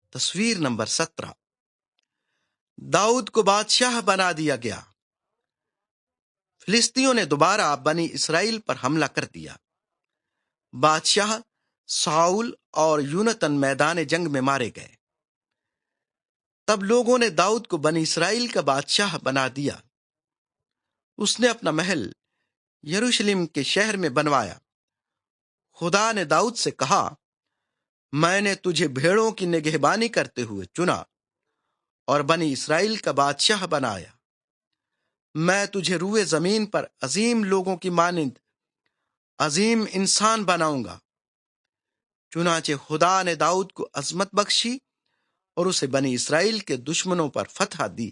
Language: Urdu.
تصویر نمبر 17۔ داؤد کو بادشاہ بنا دیا گیا۔ فلسطینیوں نے دوبارہ بنی اسرائیل پر حملہ کر دیا۔ بادشاہ ساؤل اور یونتن میدان جنگ میں مارے گئے۔ تب لوگوں نے داؤد کو بنی اسرائیل کا بادشاہ بنا دیا۔ اس نے اپنا محل یروشلم کے شہر میں بنوایا۔ خدا نے داؤد سے کہا، میں نے تجھے بھیڑوں کی نگہبانی کرتے ہوئے چنا اور بنی اسرائیل کا بادشاہ بنایا۔ میں تجھے روئے زمین پر عظیم لوگوں کی مانند عظیم انسان بناؤں گا۔ چنانچہ خدا نے داؤد کو عظمت بخشی اور اسے بنی اسرائیل کے دشمنوں پر فتح دی۔